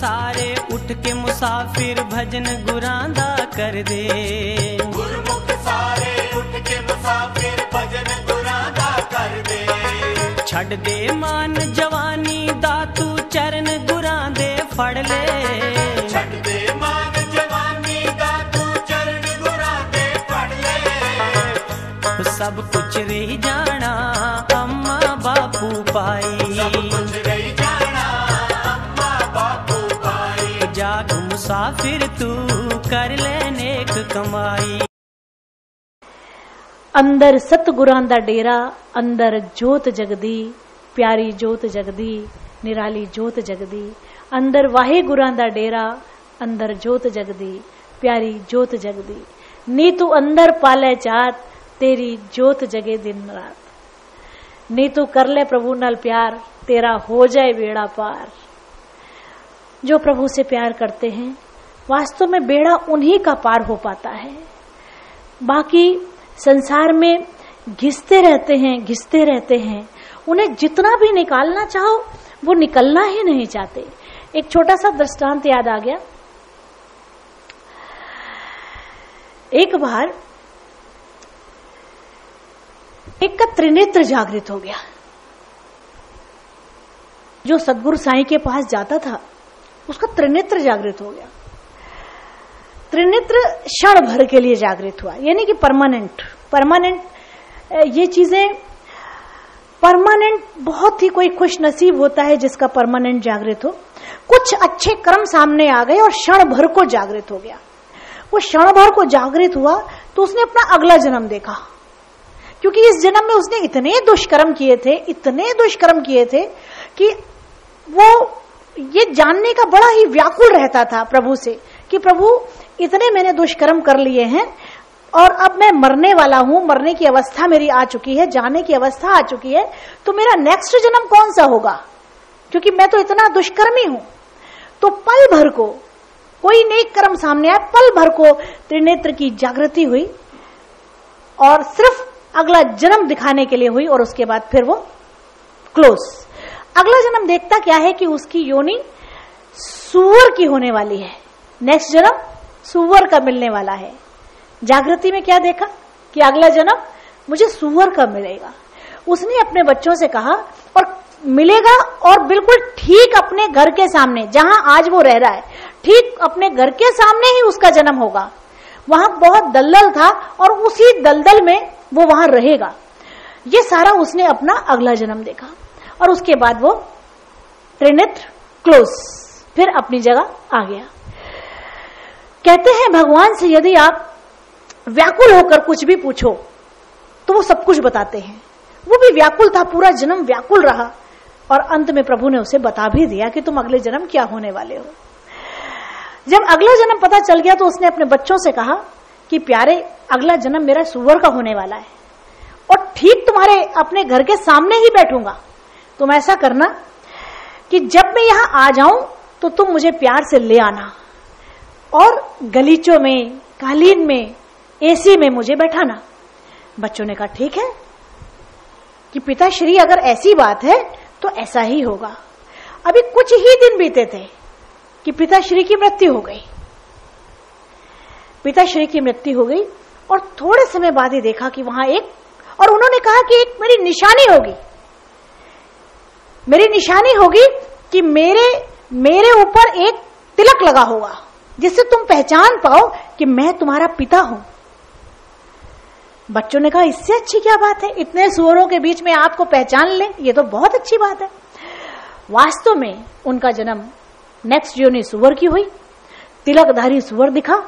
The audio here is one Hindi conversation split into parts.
सारे उठ के मुसाफिर भजन गुरांदा कर दे। गुरमुख सारे उठ के मुसाफिर भजन गुरांदा कर दे। छड़ दे मान जवानी दातू चरण गुरांदे फड़ ले। छड़ दे मान जवानी दातू चरण गुरांदे फड़ ले। सब कुछ रही जाना अम्मा बापू पाई। सब कुछ रही जाना अम्मा बापू पाई। जाग मुसाफिर तू कर ले नेक कमाई। अंदर सतगुरां दा डेरा अंदर जोत जगदी, प्यारी जोत जगदी, निराली जोत जगदी। अंदर वाहे गुरां दा डेरा अंदर जोत जगदी, प्यारी जोत जगदी। नी तू अंदर पाले चात तेरी जोत जगे दिन रात। नी तू कर ले प्रभु नाल प्यार तेरा हो जाए बेड़ा पार। जो प्रभु से प्यार करते हैं वास्तव में बेड़ा उन्हीं का पार हो पाता है। बाकी संसार में घिसते रहते हैं। उन्हें जितना भी निकालना चाहो वो निकलना ही नहीं चाहते। एक छोटा सा दृष्टांत याद आ गया। एक बार एक का त्रिनेत्र जागृत हो गया। जो सदगुरु साईं के पास जाता था उसका त्रिनेत्र जागृत हो गया। त्रिनेत्र क्षण भर के लिए जागृत हुआ, यानी कि परमानेंट ये चीजें परमानेंट बहुत ही कोई खुश नसीब होता है जिसका परमानेंट जागृत हो। कुछ अच्छे कर्म सामने आ गए और क्षण भर को जागृत हो गया। वो क्षण भर को जागृत हुआ तो उसने अपना अगला जन्म देखा, क्योंकि इस जन्म में उसने इतने दुष्कर्म किए थे कि वो ये जानने का बड़ा ही व्याकुल रहता था प्रभु से कि प्रभु इतने मैंने दुष्कर्म कर लिए हैं और अब मैं मरने वाला हूं, मरने की अवस्था मेरी आ चुकी है, जाने की अवस्था आ चुकी है, तो मेरा नेक्स्ट जन्म कौन सा होगा, क्योंकि मैं तो इतना दुष्कर्मी हूं। तो पल भर को कोई नेक कर्म सामने आया, पल भर को त्रिनेत्र की जागृति हुई और सिर्फ अगला जन्म दिखाने के लिए हुई और उसके बाद फिर वो क्लोज। अगला जन्म देखता क्या है कि उसकी योनि सूअर की होने वाली है, नेक्स्ट जन्म सूअर का मिलने वाला है। जागृति में क्या देखा कि अगला जन्म मुझे सूअर का मिलेगा। उसने अपने बच्चों से कहा और मिलेगा, और बिल्कुल ठीक अपने घर के सामने जहां आज वो रह रहा है, ठीक अपने घर के सामने ही उसका जन्म होगा। वहां बहुत दलदल था और उसी दलदल में वो वहां रहेगा। ये सारा उसने अपना अगला जन्म देखा और उसके बाद वो त्रिनेत्र क्लोज, फिर अपनी जगह आ गया। कहते हैं भगवान से यदि आप व्याकुल होकर कुछ भी पूछो तो वो सब कुछ बताते हैं। वो भी व्याकुल था, पूरा जन्म व्याकुल रहा और अंत में प्रभु ने उसे बता भी दिया कि तुम अगले जन्म क्या होने वाले हो। जब अगला जन्म पता चल गया तो उसने अपने बच्चों से कहा कि प्यारे अगला जन्म मेरा सूअर का होने वाला है और ठीक तुम्हारे अपने घर के सामने ही बैठूंगा। तुम ऐसा करना कि जब मैं यहां आ जाऊं तो तुम मुझे प्यार से ले आना और गलीचों में, कालीन में, एसी में मुझे बैठाना। बच्चों ने कहा ठीक है कि पिताश्री अगर ऐसी बात है तो ऐसा ही होगा। अभी कुछ ही दिन बीते थे कि पिताश्री की मृत्यु हो गई। पिताश्री की मृत्यु हो गई और थोड़े समय बाद ही देखा कि वहां एक, और उन्होंने कहा कि एक मेरी निशानी होगी कि मेरे ऊपर एक तिलक लगा होगा जिससे तुम पहचान पाओ कि मैं तुम्हारा पिता हूं। बच्चों ने कहा इससे अच्छी क्या बात है, इतने सूअरों के बीच में आपको पहचान ले, ये तो बहुत अच्छी बात है। वास्तव में उनका जन्म नेक्स्ट योनि सूअर की हुई, तिलकधारी सूअर दिखा।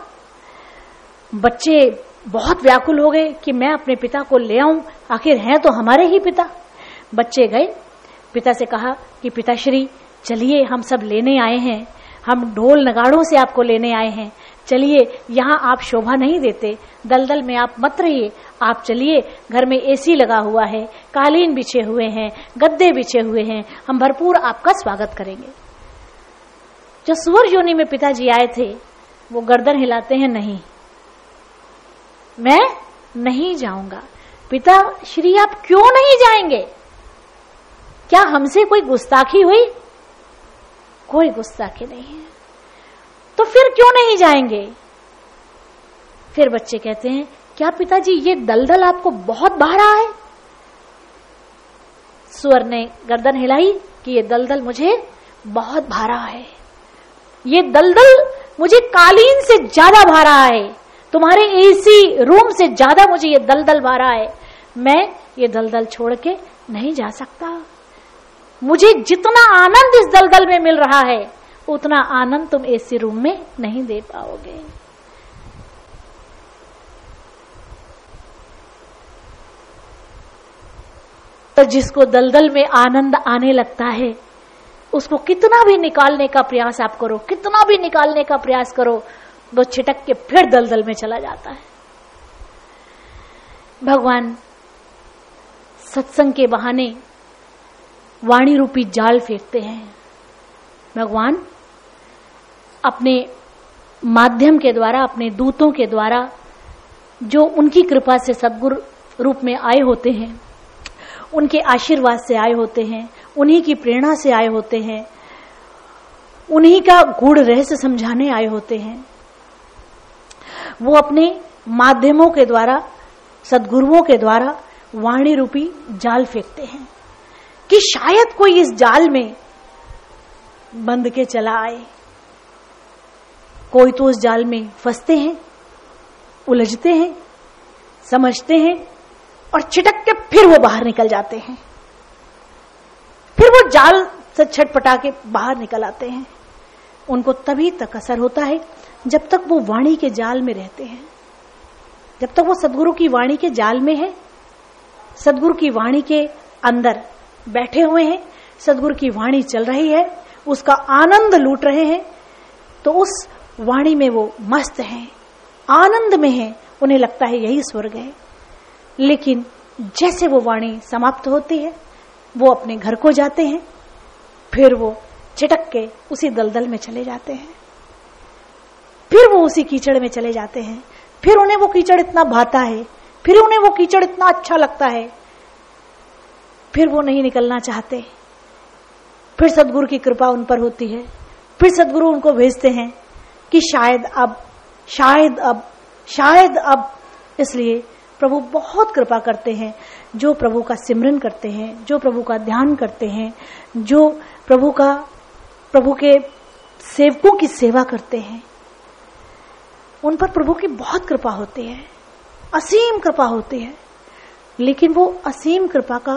बच्चे बहुत व्याकुल हो गए कि मैं अपने पिता को ले आऊं, आखिर हैं तो हमारे ही पिता। बच्चे गए, पिता से कहा कि पिताश्री चलिए हम सब लेने आए हैं, हम ढोल नगाड़ों से आपको लेने आए हैं, चलिए यहाँ आप शोभा नहीं देते, दलदल में आप मत रहिए, आप चलिए, घर में एसी लगा हुआ है, कालीन बिछे हुए हैं, गद्दे बिछे हुए हैं, हम भरपूर आपका स्वागत करेंगे। जो सूअर योनि में पिताजी आए थे वो गर्दन हिलाते हैं, नहीं मैं नहीं जाऊंगा। पिता श्री आप क्यों नहीं जाएंगे? क्या हमसे कोई गुस्ताखी हुई? कोई गुस्सा के नहीं है। तो फिर क्यों नहीं जाएंगे? फिर बच्चे कहते हैं, क्या पिताजी ये दलदल आपको बहुत भा रहा है? सुअर ने गर्दन हिलाई कि ये दलदल मुझे बहुत भा रहा है, ये दलदल मुझे कालीन से ज्यादा भा रहा है, तुम्हारे एसी रूम से ज्यादा मुझे ये दलदल भा रहा है। मैं ये दलदल छोड़ के नहीं जा सकता। मुझे जितना आनंद इस दलदल में मिल रहा है उतना आनंद तुम एसी रूम में नहीं दे पाओगे। तो जिसको दलदल में आनंद आने लगता है उसको कितना भी निकालने का प्रयास आप करो, कितना भी निकालने का प्रयास करो, वो छिटक के फिर दलदल में चला जाता है। भगवान सत्संग के बहाने वाणी रूपी जाल फेंकते हैं। भगवान अपने माध्यम के द्वारा, अपने दूतों के द्वारा, जो उनकी कृपा से सद्गुरु रूप में आए होते हैं, उनके आशीर्वाद से आए होते हैं, उन्हीं की प्रेरणा से आए होते हैं, उन्हीं का गूढ़ रहस्य समझाने आए होते हैं, वो अपने माध्यमों के द्वारा, सद्गुरुओं के द्वारा वाणी रूपी जाल फेंकते हैं कि शायद कोई इस जाल में बंध के चला आए। कोई तो उस जाल में फंसते हैं, उलझते हैं, समझते हैं और छिटक के फिर वो बाहर निकल जाते हैं। फिर वो जाल से छटपटा के बाहर निकल आते हैं। उनको तभी तक असर होता है जब तक वो वाणी के जाल में रहते हैं, जब तक वो सद्गुरु की वाणी के जाल में है, सद्गुरु की वाणी के अंदर बैठे हुए हैं, सद्गुरु की वाणी चल रही है, उसका आनंद लूट रहे हैं, तो उस वाणी में वो मस्त हैं, आनंद में हैं, उन्हें लगता है यही स्वर्ग है। लेकिन जैसे वो वाणी समाप्त होती है, वो अपने घर को जाते हैं, फिर वो छिटक के उसी दलदल में चले जाते हैं, फिर वो उसी कीचड़ में चले जाते हैं, फिर उन्हें वो कीचड़ इतना भाता है, फिर उन्हें वो कीचड़ इतना अच्छा लगता है, फिर वो नहीं निकलना चाहते। फिर सद्गुरु की कृपा उन पर होती है, फिर सद्गुरु उनको भेजते हैं कि शायद अब, शायद अब, शायद अब। इसलिए प्रभु बहुत कृपा करते हैं। जो प्रभु का सिमरन करते हैं, जो प्रभु का ध्यान करते हैं, जो प्रभु के सेवकों की सेवा करते हैं, उन पर प्रभु की बहुत कृपा होती है, असीम कृपा होती है। लेकिन वो असीम कृपा का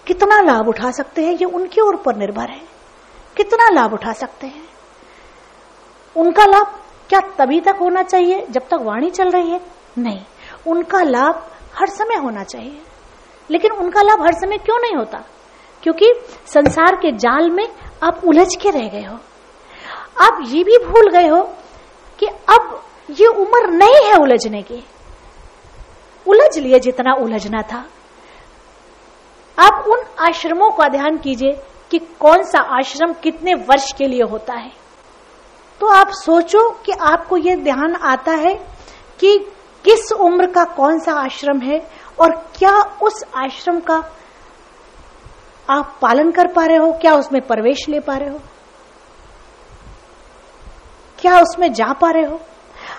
कितना लाभ उठा सकते हैं ये उनके ऊपर निर्भर है। कितना लाभ उठा सकते हैं? उनका लाभ क्या तभी तक होना चाहिए जब तक वाणी चल रही है? नहीं, उनका लाभ हर समय होना चाहिए। लेकिन उनका लाभ हर समय क्यों नहीं होता? क्योंकि संसार के जाल में आप उलझ के रह गए हो। आप ये भी भूल गए हो कि अब ये उम्र नहीं है उलझने की। उलझ लिए जितना उलझना था। आप उन आश्रमों का ध्यान कीजिए कि कौन सा आश्रम कितने वर्ष के लिए होता है। तो आप सोचो कि आपको ये ध्यान आता है कि किस उम्र का कौन सा आश्रम है और क्या उस आश्रम का आप पालन कर पा रहे हो? क्या उसमें प्रवेश ले पा रहे हो? क्या उसमें जा पा रहे हो?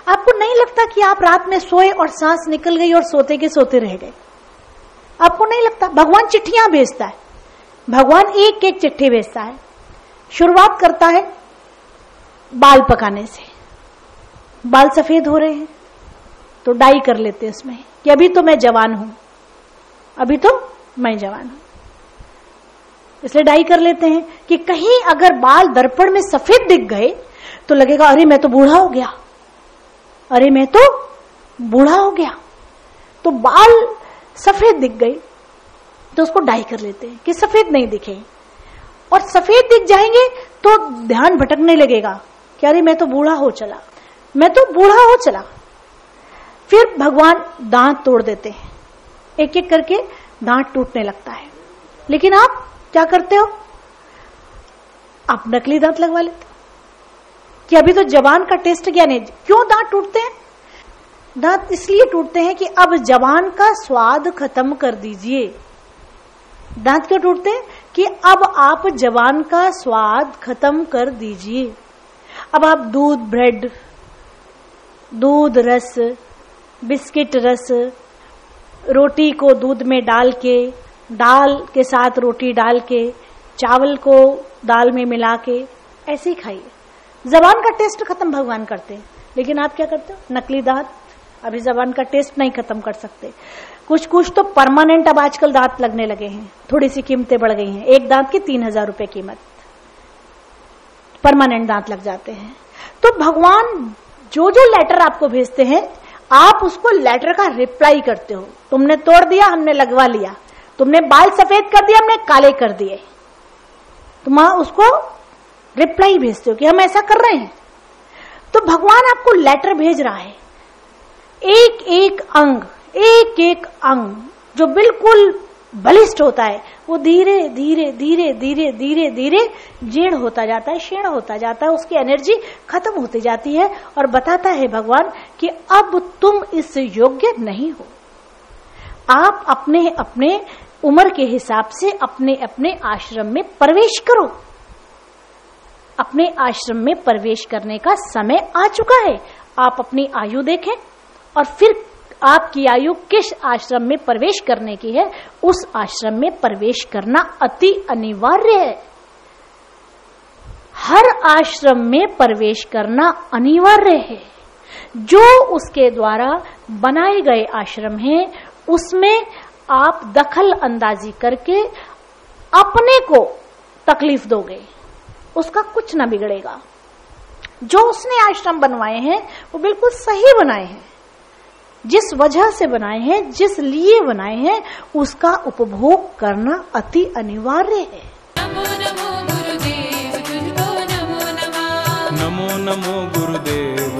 आपको नहीं लगता कि आप रात में सोए और सांस निकल गई और सोते के सोते रह गए? आपको नहीं लगता? भगवान चिट्ठियां भेजता है, भगवान एक एक चिट्ठी भेजता है। शुरुआत करता है बाल पकाने से। बाल सफेद हो रहे हैं तो डाई कर लेते हैं इसमें कि अभी तो मैं जवान हूं, अभी तो मैं जवान हूं, इसलिए डाई कर लेते हैं कि कहीं अगर बाल दर्पण में सफेद दिख गए तो लगेगा अरे मैं तो बूढ़ा हो गया, अरे मैं तो बूढ़ा हो गया। तो बाल सफेद दिख गए तो उसको डाई कर लेते हैं कि सफेद नहीं दिखे, और सफेद दिख जाएंगे तो ध्यान भटकने लगेगा कि अरे मैं तो बूढ़ा हो चला, मैं तो बूढ़ा हो चला। फिर भगवान दांत तोड़ देते हैं, एक एक करके दांत टूटने लगता है। लेकिन आप क्या करते हो? आप नकली दांत लगवा लेते कि अभी तो जवान का टेस्ट क्या नहीं। क्यों दांत टूटते हैं? दांत इसलिए टूटते हैं कि अब जवान का स्वाद खत्म कर दीजिए। दांत क्यों टूटते हैं? कि अब आप जवान का स्वाद खत्म कर दीजिए। अब आप दूध ब्रेड, दूध रस, बिस्किट रस, रोटी को दूध में डाल के, दाल के साथ रोटी डाल के, चावल को दाल में मिला के ऐसे ही खाइए। जबान का टेस्ट खत्म भगवान करते हैं, लेकिन आप क्या करते हो? नकली दांत। अभी जबान का टेस्ट नहीं खत्म कर सकते। कुछ कुछ तो परमानेंट अब आजकल दांत लगने लगे हैं, थोड़ी सी कीमतें बढ़ गई हैं। एक दांत की 3,000 रुपए कीमत, परमानेंट दांत लग जाते हैं। तो भगवान जो जो लेटर आपको भेजते हैं, आप उसको लेटर का रिप्लाई करते हो। तुमने तोड़ दिया, हमने लगवा लिया। तुमने बाल सफेद कर दिया, हमने काले कर दिए। तुम उसको रिप्लाई भेजते हो कि हम ऐसा कर रहे हैं। तो भगवान आपको लेटर भेज रहा है। एक एक अंग जो बिल्कुल बलिष्ठ होता है, वो धीरे धीरे धीरे धीरे धीरे धीरे जीर्ण होता जाता है, क्षीण होता जाता है, उसकी एनर्जी खत्म होती जाती है। और बताता है भगवान कि अब तुम इस योग्य नहीं हो। आप अपने अपने उम्र के हिसाब से अपने अपने आश्रम में प्रवेश करो। अपने आश्रम में प्रवेश करने का समय आ चुका है। आप अपनी आयु देखें और फिर आपकी आयु किस आश्रम में प्रवेश करने की है, उस आश्रम में प्रवेश करना अति अनिवार्य है। हर आश्रम में प्रवेश करना अनिवार्य है। जो उसके द्वारा बनाए गए आश्रम हैं, उसमें आप दखल अंदाजी करके अपने को तकलीफ दोगे, उसका कुछ ना बिगड़ेगा। जो उसने आश्रम बनवाए हैं वो बिल्कुल सही बनाए हैं। जिस वजह से बनाए हैं, जिस लिए बनाए हैं, उसका उपभोग करना अति अनिवार्य है। नमो नमो गुरुदेव, तुझको नमो नमः। नमो नमो गुरुदेव,